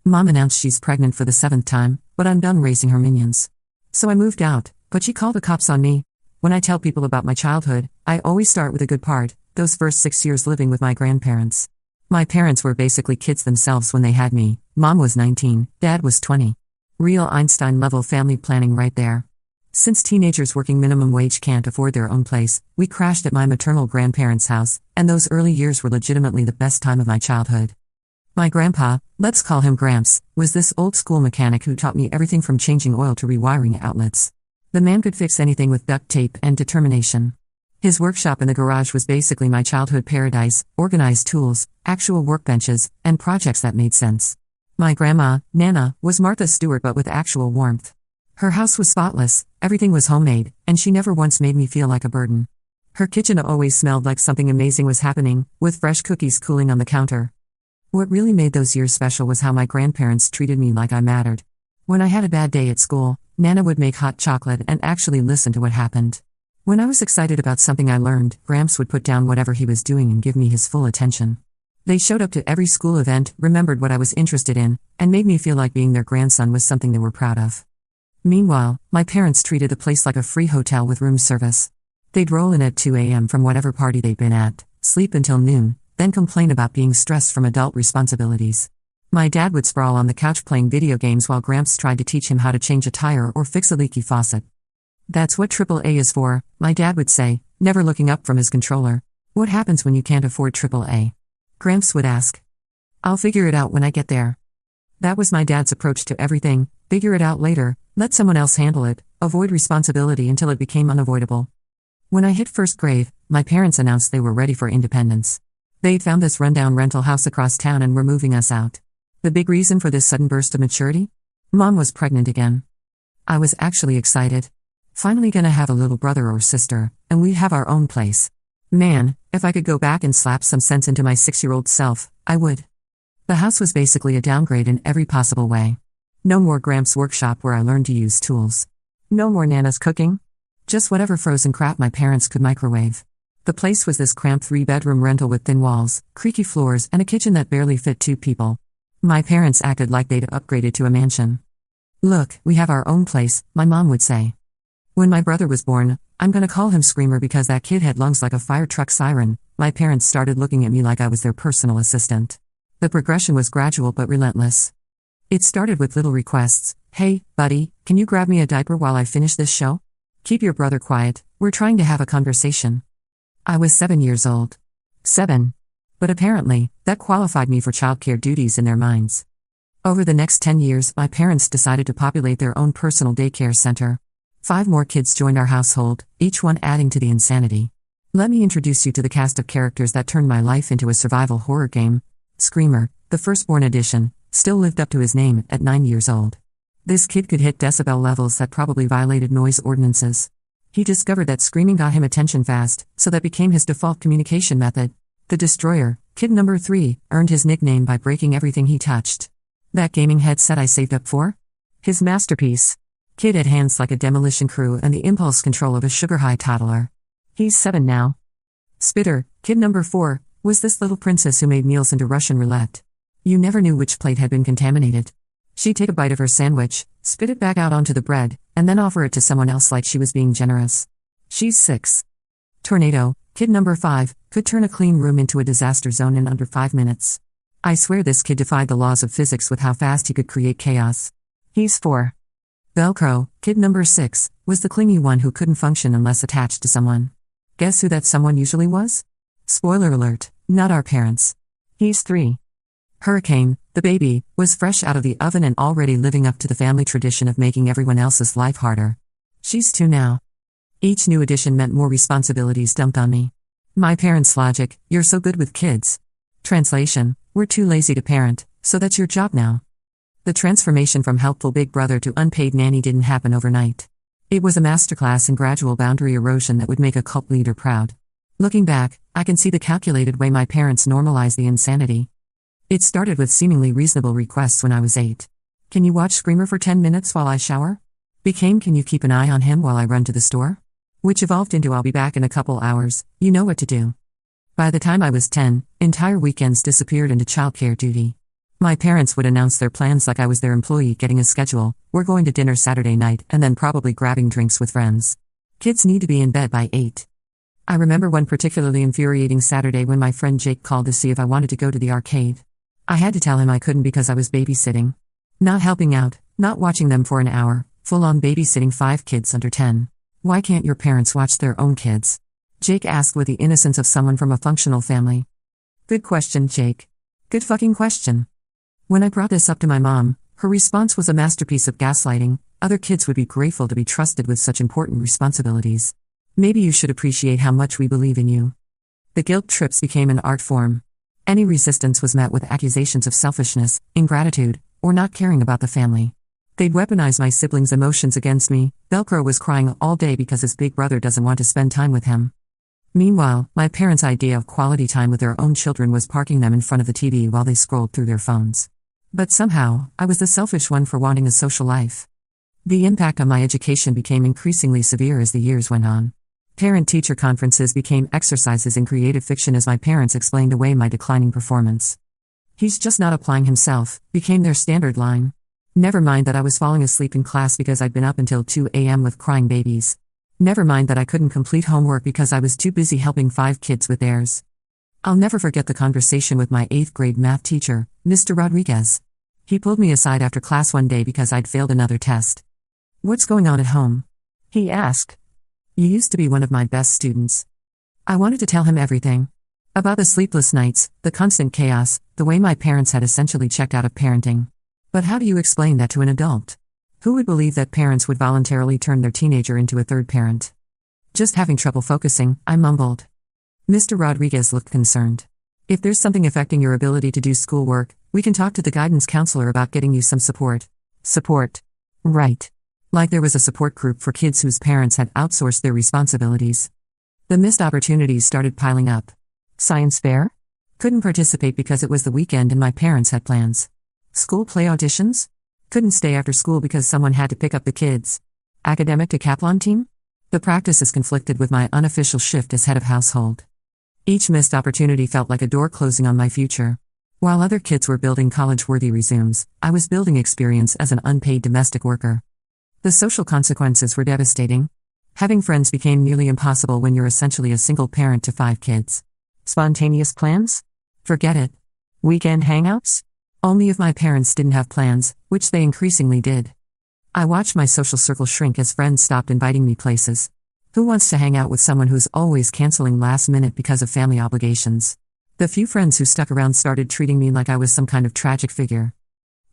Mom announced she's pregnant for the 7th time, but I'm done raising her minions. So I moved out, but she called the cops on me. When I tell people about my childhood, I always start with a good part, those first 6 years living with my grandparents. My parents were basically kids themselves when they had me. Mom was 19, Dad was 20. Real Einstein-level family planning right there. Since teenagers working minimum wage can't afford their own place, we crashed at my maternal grandparents' house, and those early years were legitimately the best time of my childhood. My grandpa, let's call him Gramps, was this old-school mechanic who taught me everything from changing oil to rewiring outlets. The man could fix anything with duct tape and determination. His workshop in the garage was basically my childhood paradise, organized tools, actual workbenches, and projects that made sense. My grandma, Nana, was Martha Stewart but with actual warmth. Her house was spotless, everything was homemade, and she never once made me feel like a burden. Her kitchen always smelled like something amazing was happening, with fresh cookies cooling on the counter. What really made those years special was how my grandparents treated me like I mattered. When I had a bad day at school, Nana would make hot chocolate and actually listen to what happened. When I was excited about something I learned, Gramps would put down whatever he was doing and give me his full attention. They showed up to every school event, remembered what I was interested in, and made me feel like being their grandson was something they were proud of. Meanwhile, my parents treated the place like a free hotel with room service. They'd roll in at 2 a.m. from whatever party they'd been at, sleep until noon, then complain about being stressed from adult responsibilities. My dad would sprawl on the couch playing video games while Gramps tried to teach him how to change a tire or fix a leaky faucet. That's what AAA is for, my dad would say, never looking up from his controller. What happens when you can't afford AAA? Gramps would ask. I'll figure it out when I get there. That was my dad's approach to everything, figure it out later, let someone else handle it, avoid responsibility until it became unavoidable. When I hit first grade, my parents announced they were ready for independence. They'd found this rundown rental house across town and were moving us out. The big reason for this sudden burst of maturity? Mom was pregnant again. I was actually excited. Finally gonna have a little brother or sister, and we'd have our own place. Man, if I could go back and slap some sense into my 6-year-old self, I would. The house was basically a downgrade in every possible way. No more Gramps' workshop where I learned to use tools. No more Nana's cooking. Just whatever frozen crap my parents could microwave. The place was this cramped 3-bedroom rental with thin walls, creaky floors, and a kitchen that barely fit 2 people. My parents acted like they'd upgraded to a mansion. Look, we have our own place, my mom would say. When my brother was born, I'm gonna call him Screamer because that kid had lungs like a fire truck siren. My parents started looking at me like I was their personal assistant. The progression was gradual but relentless. It started with little requests. Hey, buddy, can you grab me a diaper while I finish this show? Keep your brother quiet, we're trying to have a conversation. I was 7 years old. 7. But apparently, that qualified me for childcare duties in their minds. Over the next 10 years, my parents decided to populate their own personal daycare center. 5 more kids joined our household, each one adding to the insanity. Let me introduce you to the cast of characters that turned my life into a survival horror game. Screamer, the firstborn edition, still lived up to his name at 9 years old. This kid could hit decibel levels that probably violated noise ordinances. He discovered that screaming got him attention fast, so that became his default communication method. The Destroyer, kid number 3, earned his nickname by breaking everything he touched. That gaming headset I saved up for? His masterpiece. Kid had hands like a demolition crew and the impulse control of a sugar-high toddler. He's 7 now. Spitter, kid number 4, was this little princess who made meals into Russian roulette. You never knew which plate had been contaminated. She'd take a bite of her sandwich, spit it back out onto the bread, and then offer it to someone else like she was being generous. She's 6. Tornado, kid number 5, could turn a clean room into a disaster zone in under 5 minutes. I swear this kid defied the laws of physics with how fast he could create chaos. He's 4. Velcro, kid number 6, was the clingy one who couldn't function unless attached to someone. Guess who that someone usually was? Spoiler alert, not our parents. He's 3. Hurricane, the baby, was fresh out of the oven and already living up to the family tradition of making everyone else's life harder. She's 2 now. Each new addition meant more responsibilities dumped on me. My parents' logic, you're so good with kids. Translation, we're too lazy to parent, so that's your job now. The transformation from helpful big brother to unpaid nanny didn't happen overnight. It was a masterclass in gradual boundary erosion that would make a cult leader proud. Looking back, I can see the calculated way my parents normalized the insanity. It started with seemingly reasonable requests when I was 8. Can you watch Screamer for 10 minutes while I shower? Became can you keep an eye on him while I run to the store? Which evolved into I'll be back in a couple hours, you know what to do. By the time I was 10, entire weekends disappeared into childcare duty. My parents would announce their plans like I was their employee getting a schedule, we're going to dinner Saturday night, and then probably grabbing drinks with friends. Kids need to be in bed by 8. I remember one particularly infuriating Saturday when my friend Jake called to see if I wanted to go to the arcade. I had to tell him I couldn't because I was babysitting. Not helping out, not watching them for an hour, full-on babysitting 5 kids under 10. Why can't your parents watch their own kids? Jake asked with the innocence of someone from a functional family. Good question, Jake. Good fucking question. When I brought this up to my mom, her response was a masterpiece of gaslighting. Other kids would be grateful to be trusted with such important responsibilities. Maybe you should appreciate how much we believe in you. The guilt trips became an art form. Any resistance was met with accusations of selfishness, ingratitude, or not caring about the family. They'd weaponize my siblings' emotions against me. Velcro was crying all day because his big brother doesn't want to spend time with him. Meanwhile, my parents' idea of quality time with their own children was parking them in front of the TV while they scrolled through their phones. But somehow, I was the selfish one for wanting a social life. The impact on my education became increasingly severe as the years went on. Parent-teacher conferences became exercises in creative fiction as my parents explained away my declining performance. He's just not applying himself, became their standard line. Never mind that I was falling asleep in class because I'd been up until 2 a.m. with crying babies. Never mind that I couldn't complete homework because I was too busy helping 5 kids with theirs. I'll never forget the conversation with my 8th grade math teacher, Mr. Rodriguez. He pulled me aside after class one day because I'd failed another test. What's going on at home? He asked. You used to be one of my best students. I wanted to tell him everything. About the sleepless nights, the constant chaos, the way my parents had essentially checked out of parenting. But how do you explain that to an adult? Who would believe that parents would voluntarily turn their teenager into a third parent? Just having trouble focusing, I mumbled. Mr. Rodriguez looked concerned. If there's something affecting your ability to do schoolwork, we can talk to the guidance counselor about getting you some support. Support. Right. Like there was a support group for kids whose parents had outsourced their responsibilities. The missed opportunities started piling up. Science fair? Couldn't participate because it was the weekend and my parents had plans. School play auditions? Couldn't stay after school because someone had to pick up the kids. Academic decathlon team? The practices conflicted with my unofficial shift as head of household. Each missed opportunity felt like a door closing on my future. While other kids were building college-worthy resumes, I was building experience as an unpaid domestic worker. The social consequences were devastating. Having friends became nearly impossible when you're essentially a single parent to 5 kids. Spontaneous plans? Forget it. Weekend hangouts? Only if my parents didn't have plans, which they increasingly did. I watched my social circle shrink as friends stopped inviting me places. Who wants to hang out with someone who's always canceling last minute because of family obligations? The few friends who stuck around started treating me like I was some kind of tragic figure.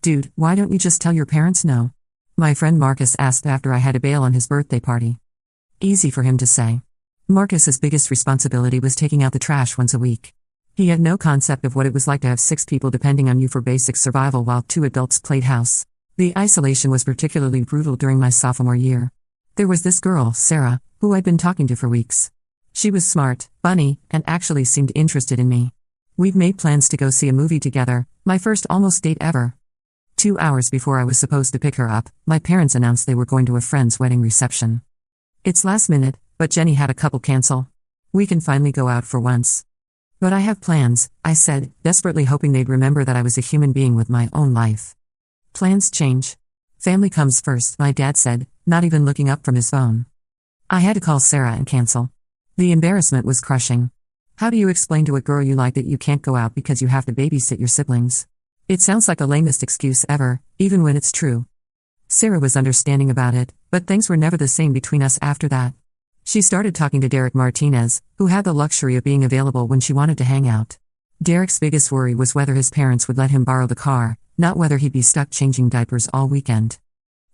Dude, why don't you just tell your parents no? My friend Marcus asked after I had to bail on his birthday party. Easy for him to say. Marcus's biggest responsibility was taking out the trash once a week. He had no concept of what it was like to have 6 people depending on you for basic survival while 2 adults played house. The isolation was particularly brutal during my sophomore year. There was this girl, Sarah, who I'd been talking to for weeks. She was smart, funny, and actually seemed interested in me. We'd made plans to go see a movie together, my first almost date ever. 2 hours before I was supposed to pick her up, my parents announced they were going to a friend's wedding reception. It's last minute, but Jenny had a couple cancel. We can finally go out for once. But I have plans, I said, desperately hoping they'd remember that I was a human being with my own life. Plans change. Family comes first, my dad said, not even looking up from his phone. I had to call Sarah and cancel. The embarrassment was crushing. How do you explain to a girl you like that you can't go out because you have to babysit your siblings? It sounds like the lamest excuse ever, even when it's true. Sarah was understanding about it, but things were never the same between us after that. She started talking to Derek Martinez, who had the luxury of being available when she wanted to hang out. Derek's biggest worry was whether his parents would let him borrow the car, not whether he'd be stuck changing diapers all weekend.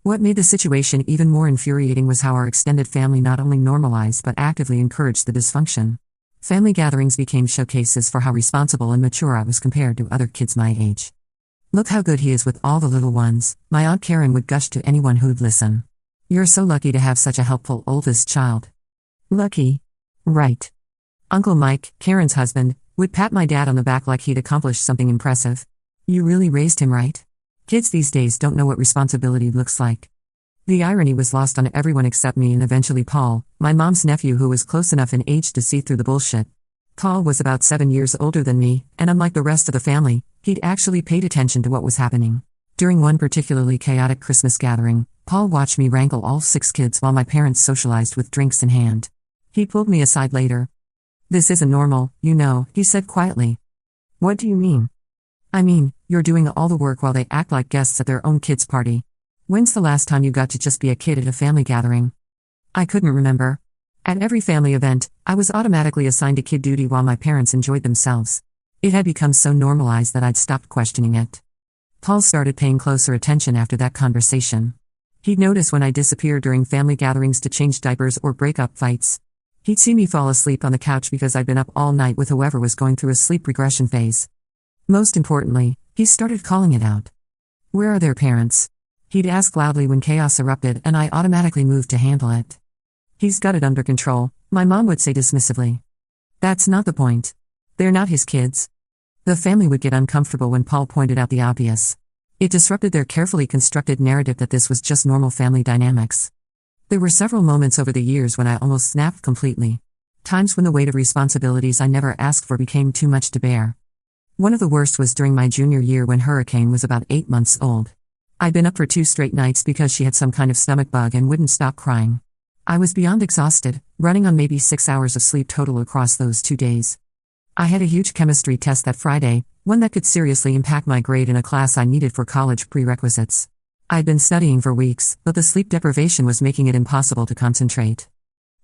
What made the situation even more infuriating was how our extended family not only normalized but actively encouraged the dysfunction. Family gatherings became showcases for how responsible and mature I was compared to other kids my age. Look how good he is with all the little ones, my Aunt Karen would gush to anyone who'd listen. You're so lucky to have such a helpful oldest child. Lucky. Right. Uncle Mike, Karen's husband, would pat my dad on the back like he'd accomplished something impressive. You really raised him right? Kids these days don't know what responsibility looks like. The irony was lost on everyone except me and eventually Paul, my mom's nephew who was close enough in age to see through the bullshit. Paul was about 7 years older than me, and unlike the rest of the family, he'd actually paid attention to what was happening. During one particularly chaotic Christmas gathering, Paul watched me wrangle all 6 kids while my parents socialized with drinks in hand. He pulled me aside later. "This isn't normal, you know," he said quietly. "What do you mean?" "I mean, you're doing all the work while they act like guests at their own kid's party. When's the last time you got to just be a kid at a family gathering?" I couldn't remember. At every family event, I was automatically assigned to kid duty while my parents enjoyed themselves. It had become so normalized that I'd stopped questioning it. Paul started paying closer attention after that conversation. He'd notice when I disappeared during family gatherings to change diapers or break up fights. He'd see me fall asleep on the couch because I'd been up all night with whoever was going through a sleep regression phase. Most importantly, he started calling it out. "Where are their parents?" He'd ask loudly when chaos erupted, and I automatically moved to handle it. "He's got it under control," my mom would say dismissively. "That's not the point. They're not his kids." The family would get uncomfortable when Paul pointed out the obvious. It disrupted their carefully constructed narrative that this was just normal family dynamics. There were several moments over the years when I almost snapped completely. Times when the weight of responsibilities I never asked for became too much to bear. One of the worst was during my junior year when Hurricane was about 8 months old. I'd been up for 2 straight nights because she had some kind of stomach bug and wouldn't stop crying. I was beyond exhausted, running on maybe 6 hours of sleep total across those 2 days. I had a huge chemistry test that Friday, one that could seriously impact my grade in a class I needed for college prerequisites. I'd been studying for weeks, but the sleep deprivation was making it impossible to concentrate.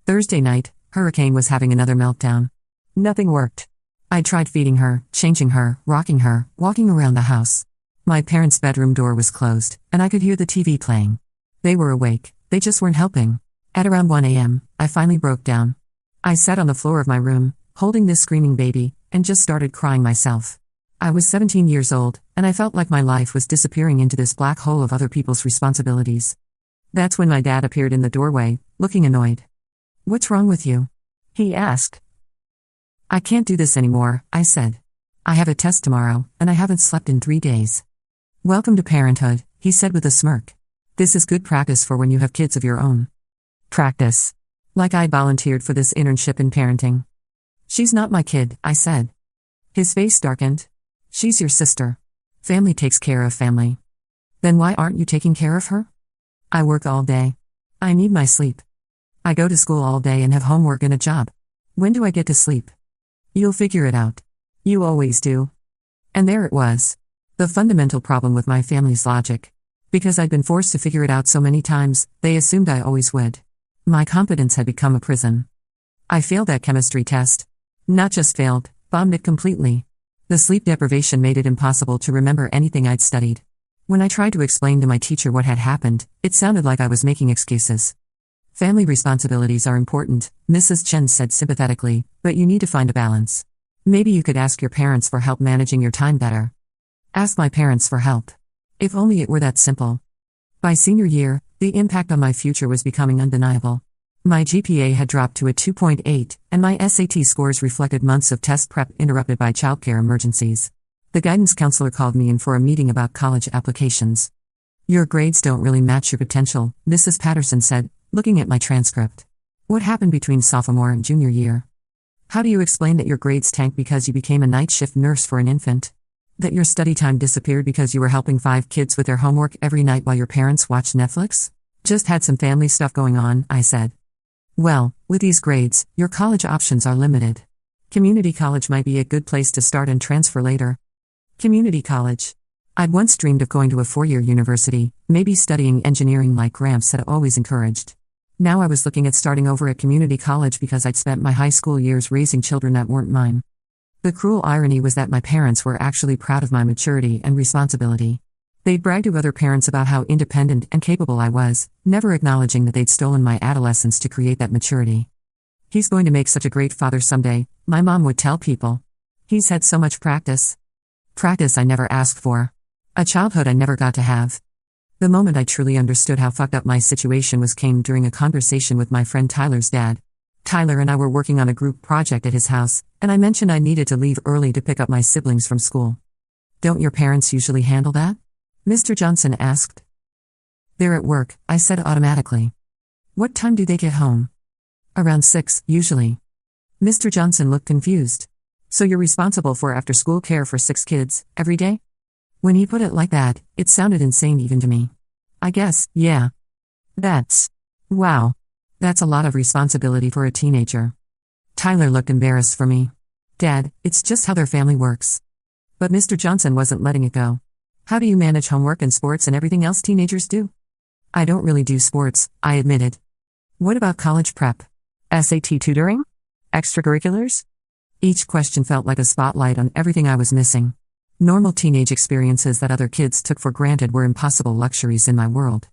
Thursday night, Hurricane was having another meltdown. Nothing worked. I tried feeding her, changing her, rocking her, walking around the house. My parents' bedroom door was closed, and I could hear the TV playing. They were awake, they just weren't helping. At around 1 a.m., I finally broke down. I sat on the floor of my room, holding this screaming baby, and just started crying myself. I was 17 years old, and I felt like my life was disappearing into this black hole of other people's responsibilities. That's when my dad appeared in the doorway, looking annoyed. "What's wrong with you?" he asked. "I can't do this anymore," I said. "I have a test tomorrow, and I haven't slept in 3 days." "Welcome to parenthood," he said with a smirk. "This is good practice for when you have kids of your own." Practice. Like I volunteered for this internship in parenting. "She's not my kid," I said. His face darkened. "She's your sister. Family takes care of family." "Then why aren't you taking care of her?" "I work all day. I need my sleep. I go to school all day and have homework and a job. When do I get to sleep?" "You'll figure it out. You always do." And there it was. The fundamental problem with my family's logic. Because I'd been forced to figure it out so many times, they assumed I always would. My competence had become a prison. I failed that chemistry test. Not just failed, bombed it completely. The sleep deprivation made it impossible to remember anything I'd studied. When I tried to explain to my teacher what had happened, it sounded like I was making excuses. "Family responsibilities are important," Mrs. Chen said sympathetically, "but you need to find a balance. Maybe you could ask your parents for help managing your time better." Ask my parents for help. If only it were that simple. By senior year, the impact on my future was becoming undeniable. My GPA had dropped to a 2.8, and my SAT scores reflected months of test prep interrupted by childcare emergencies. The guidance counselor called me in for a meeting about college applications. "Your grades don't really match your potential," Mrs. Patterson said, looking at my transcript. "What happened between sophomore and junior year? How do you explain that your grades tanked because you became a night shift nurse for an infant? That your study time disappeared because you were helping 5 kids with their homework every night while your parents watched Netflix?" "Just had some family stuff going on," I said. "Well, with these grades, your college options are limited. Community college might be a good place to start and transfer later." Community college. I'd once dreamed of going to a 4-year university, maybe studying engineering like Gramps had always encouraged. Now I was looking at starting over at community college because I'd spent my high school years raising children that weren't mine. The cruel irony was that my parents were actually proud of my maturity and responsibility. They'd brag to other parents about how independent and capable I was, never acknowledging that they'd stolen my adolescence to create that maturity. "He's going to make such a great father someday," my mom would tell people. "He's had so much practice." Practice I never asked for. A childhood I never got to have. The moment I truly understood how fucked up my situation was came during a conversation with my friend Tyler's dad. Tyler and I were working on a group project at his house, and I mentioned I needed to leave early to pick up my siblings from school. "Don't your parents usually handle that?" Mr. Johnson asked. "They're at work," I said automatically. "What time do they get home?" "Around 6, usually." Mr. Johnson looked confused. So you're responsible for after-school care for 6 kids, every day? When he put it like that, it sounded insane even to me. I guess, yeah. Wow. That's a lot of responsibility for a teenager. Tyler looked embarrassed for me. Dad, it's just how their family works. But Mr. Johnson wasn't letting it go. How do you manage homework and sports and everything else teenagers do? I don't really do sports, I admitted. What about college prep? SAT tutoring? Extracurriculars? Each question felt like a spotlight on everything I was missing. Normal teenage experiences that other kids took for granted were impossible luxuries in my world.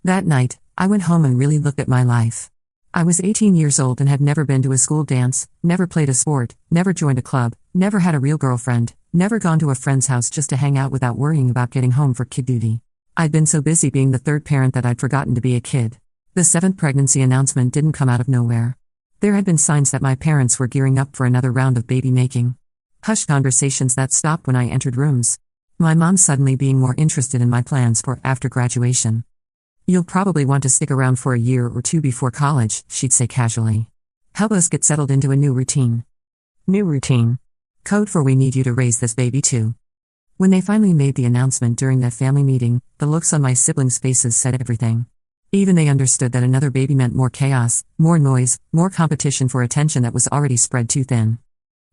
That night, I went home and really looked at my life. I was 18 years old and had never been to a school dance, never played a sport, never joined a club, never had a real girlfriend, never gone to a friend's house just to hang out without worrying about getting home for kid duty. I'd been so busy being the third parent that I'd forgotten to be a kid. The 7th pregnancy announcement didn't come out of nowhere. There had been signs that my parents were gearing up for another round of baby making. Hushed conversations that stopped when I entered rooms. My mom suddenly being more interested in my plans for after graduation. You'll probably want to stick around for a year or 2 before college, she'd say casually. Help us get settled into a new routine. New routine. Code for we need you to raise this baby too. When they finally made the announcement during that family meeting, the looks on my siblings' faces said everything. Even they understood that another baby meant more chaos, more noise, more competition for attention that was already spread too thin.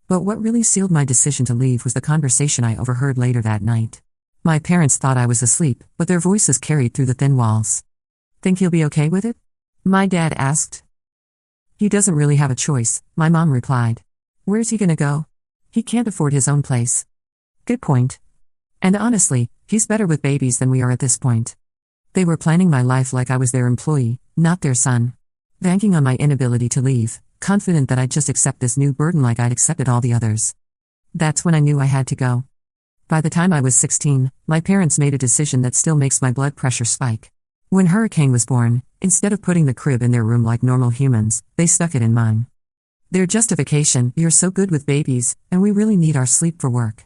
But what really sealed my decision to leave was the conversation I overheard later that night. My parents thought I was asleep, but their voices carried through the thin walls. Think he'll be okay with it? My dad asked. He doesn't really have a choice, my mom replied. Where's he gonna go? He can't afford his own place. Good point. And honestly, he's better with babies than we are at this point. They were planning my life like I was their employee, not their son. Banking on my inability to leave, confident that I'd just accept this new burden like I'd accepted all the others. That's when I knew I had to go. By the time I was 16, my parents made a decision that still makes my blood pressure spike. When Hurricane was born, instead of putting the crib in their room like normal humans, they stuck it in mine. Their justification, you're so good with babies, and we really need our sleep for work.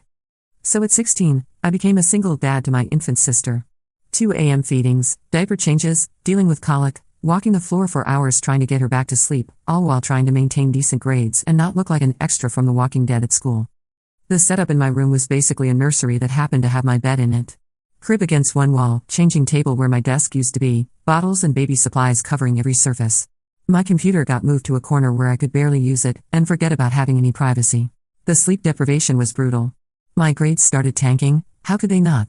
So at 16, I became a single dad to my infant sister. 2 a.m. feedings, diaper changes, dealing with colic, walking the floor for hours trying to get her back to sleep, all while trying to maintain decent grades and not look like an extra from The Walking Dead at school. The setup in my room was basically a nursery that happened to have my bed in it. Crib against one wall, changing table where my desk used to be, bottles and baby supplies covering every surface. My computer got moved to a corner where I could barely use it, and forget about having any privacy. The sleep deprivation was brutal. My grades started tanking, how could they not?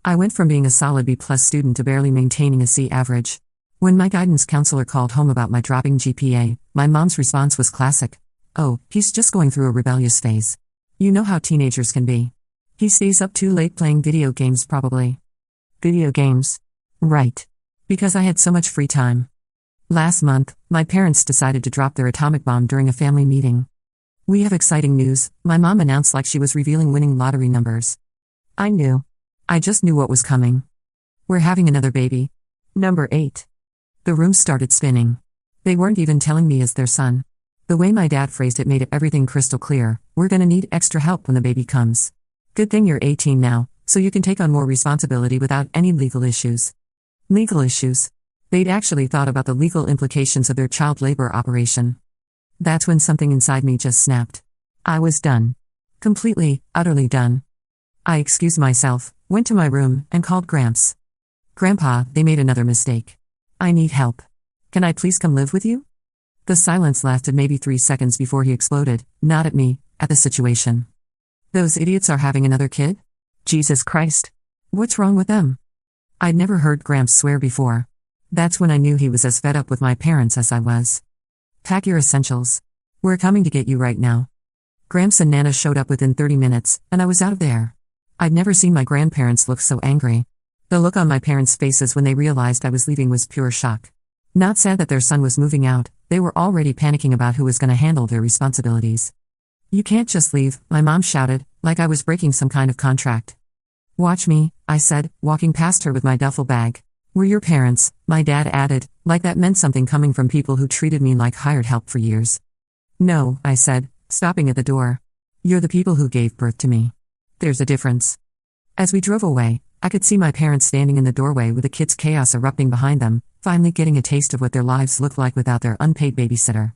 I went from being a solid B+ student to barely maintaining a C average. When my guidance counselor called home about my dropping GPA, my mom's response was classic. Oh, he's just going through a rebellious phase. You know how teenagers can be. He stays up too late playing video games probably. Video games. Right. Because I had so much free time. Last month, my parents decided to drop their atomic bomb during a family meeting. We have exciting news, my mom announced like she was revealing winning lottery numbers. I knew. I just knew what was coming. We're having another baby. Number 8. The room started spinning. They weren't even telling me as their son. The way my dad phrased it made everything crystal clear. We're gonna need extra help when the baby comes. Good thing you're 18 now, so you can take on more responsibility without any legal issues. Legal issues. They'd actually thought about the legal implications of their child labor operation. That's when something inside me just snapped. I was done. Completely, utterly done. I excused myself, went to my room, and called Gramps. Grandpa, they made another mistake. I need help. Can I please come live with you? The silence lasted maybe 3 seconds before he exploded, not at me, at the situation. Those idiots are having another kid? Jesus Christ. What's wrong with them? I'd never heard Gramps swear before. That's when I knew he was as fed up with my parents as I was. Pack your essentials. We're coming to get you right now. Gramps and Nana showed up within 30 minutes, and I was out of there. I'd never seen my grandparents look so angry. The look on my parents' faces when they realized I was leaving was pure shock. Not sad that their son was moving out, they were already panicking about who was going to handle their responsibilities. You can't just leave, my mom shouted, like I was breaking some kind of contract. Watch me, I said, walking past her with my duffel bag. We're your parents, my dad added, like that meant something coming from people who treated me like hired help for years. No, I said, stopping at the door. You're the people who gave birth to me. There's a difference. As we drove away, I could see my parents standing in the doorway with the kids' chaos erupting behind them, finally getting a taste of what their lives looked like without their unpaid babysitter.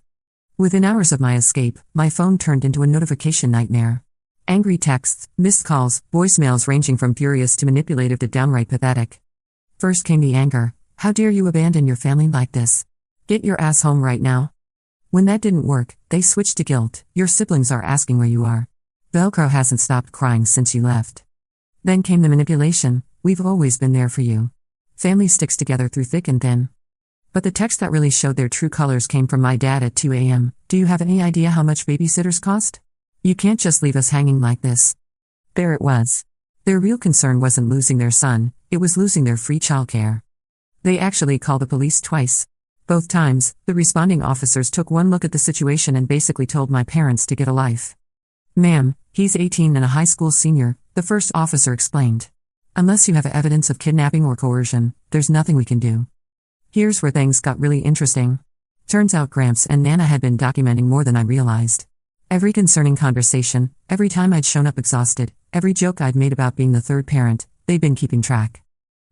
Within hours of my escape, my phone turned into a notification nightmare. Angry texts, missed calls, voicemails ranging from furious to manipulative to downright pathetic. First came the anger. How dare you abandon your family like this? Get your ass home right now. When that didn't work, they switched to guilt. Your siblings are asking where you are. Velcro hasn't stopped crying since you left. Then came the manipulation. We've always been there for you. Family sticks together through thick and thin. But the text that really showed their true colors came from my dad at 2 a.m. Do you have any idea how much babysitters cost? You can't just leave us hanging like this. There it was. Their real concern wasn't losing their son, it was losing their free childcare. They actually called the police twice. Both times, the responding officers took one look at the situation and basically told my parents to get a life. Ma'am, he's 18 and a high school senior, the first officer explained. Unless you have evidence of kidnapping or coercion, there's nothing we can do. Here's where things got really interesting. Turns out Gramps and Nana had been documenting more than I realized. Every concerning conversation, every time I'd shown up exhausted, every joke I'd made about being the third parent, they'd been keeping track.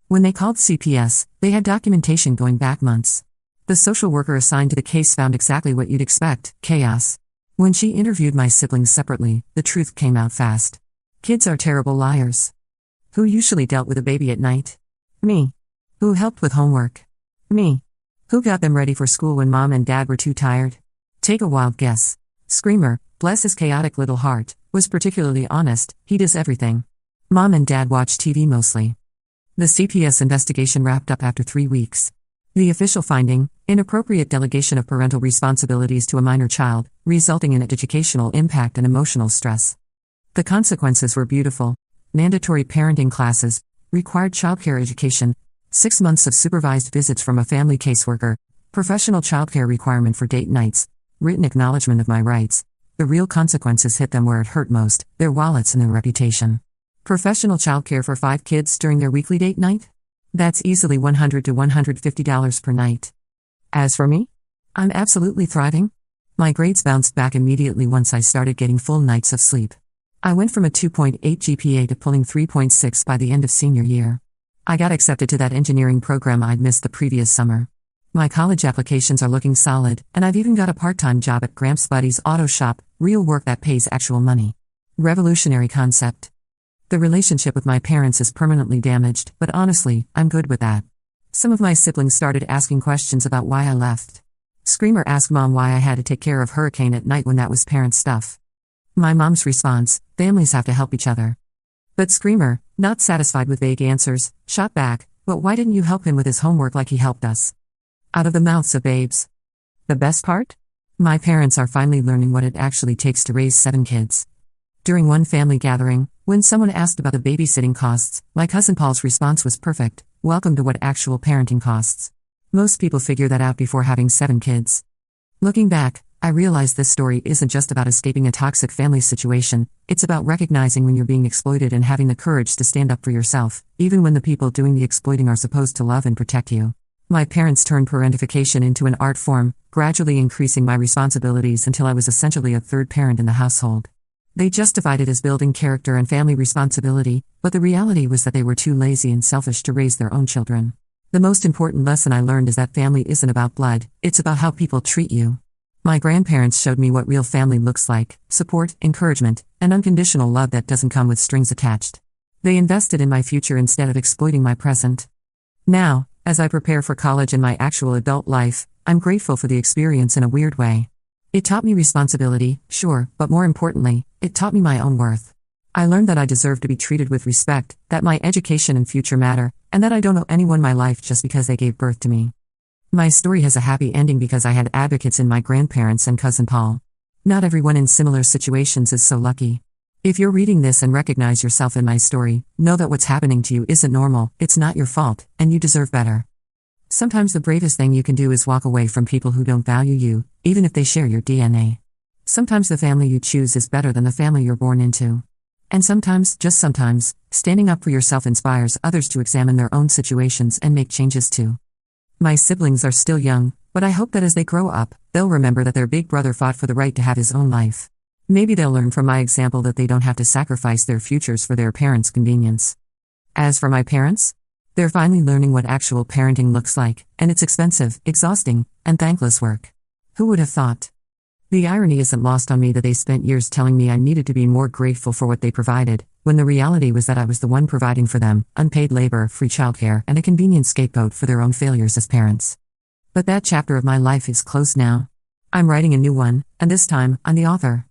When they called CPS, they had documentation going back months. The social worker assigned to the case found exactly what you'd expect, chaos. When she interviewed my siblings separately, the truth came out fast. Kids are terrible liars. Who usually dealt with a baby at night? Me. Who helped with homework? Me. Who got them ready for school when mom and dad were too tired? Take a wild guess. Screamer, bless his chaotic little heart, was particularly honest. He does everything. Mom and dad watch TV mostly. The CPS investigation wrapped up after 3 weeks. The official finding, inappropriate delegation of parental responsibilities to a minor child, resulting in educational impact and emotional stress. The consequences were beautiful. Mandatory parenting classes, required childcare education, 6 months of supervised visits from a family caseworker, professional childcare requirement for date nights, written acknowledgement of my rights. The real consequences hit them where it hurt most, their wallets and their reputation. Professional childcare for 5 kids during their weekly date night? That's easily $100 to $150 per night. As for me? I'm absolutely thriving. My grades bounced back immediately once I started getting full nights of sleep. I went from a 2.8 GPA to pulling 3.6 by the end of senior year. I got accepted to that engineering program I'd missed the previous summer. My college applications are looking solid, and I've even got a part-time job at Gramps' buddy's auto shop, real work that pays actual money. Revolutionary concept. The relationship with my parents is permanently damaged, but honestly, I'm good with that. Some of my siblings started asking questions about why I left. Screamer asked Mom why I had to take care of Hurricane at night when that was parent stuff. My mom's response, families have to help each other. But Screamer, not satisfied with vague answers, shot back, but why didn't you help him with his homework like he helped us? Out of the mouths of babes. The best part? My parents are finally learning what it actually takes to raise 7 kids. During one family gathering, when someone asked about the babysitting costs, my cousin Paul's response was perfect. Welcome to what actual parenting costs. Most people figure that out before having 7 kids. Looking back, I realized this story isn't just about escaping a toxic family situation, it's about recognizing when you're being exploited and having the courage to stand up for yourself, even when the people doing the exploiting are supposed to love and protect you. My parents turned parentification into an art form, gradually increasing my responsibilities until I was essentially a third parent in the household. They justified it as building character and family responsibility, but the reality was that they were too lazy and selfish to raise their own children. The most important lesson I learned is that family isn't about blood, it's about how people treat you. My grandparents showed me what real family looks like: support, encouragement, and unconditional love that doesn't come with strings attached. They invested in my future instead of exploiting my present. Now, as I prepare for college and my actual adult life, I'm grateful for the experience in a weird way. It taught me responsibility, sure, but more importantly, it taught me my own worth. I learned that I deserve to be treated with respect, that my education and future matter, and that I don't owe anyone my life just because they gave birth to me. My story has a happy ending because I had advocates in my grandparents and cousin Paul. Not everyone in similar situations is so lucky. If you're reading this and recognize yourself in my story, know that what's happening to you isn't normal, it's not your fault, and you deserve better. Sometimes the bravest thing you can do is walk away from people who don't value you, even if they share your DNA. Sometimes the family you choose is better than the family you're born into. And sometimes, just sometimes, standing up for yourself inspires others to examine their own situations and make changes too. My siblings are still young, but I hope that as they grow up, they'll remember that their big brother fought for the right to have his own life. Maybe they'll learn from my example that they don't have to sacrifice their futures for their parents' convenience. As for my parents, they're finally learning what actual parenting looks like, and it's expensive, exhausting, and thankless work. Who would have thought? The irony isn't lost on me that they spent years telling me I needed to be more grateful for what they provided, when the reality was that I was the one providing for them: unpaid labor, free childcare, and a convenient scapegoat for their own failures as parents. But that chapter of my life is closed now. I'm writing a new one, and this time, I'm the author.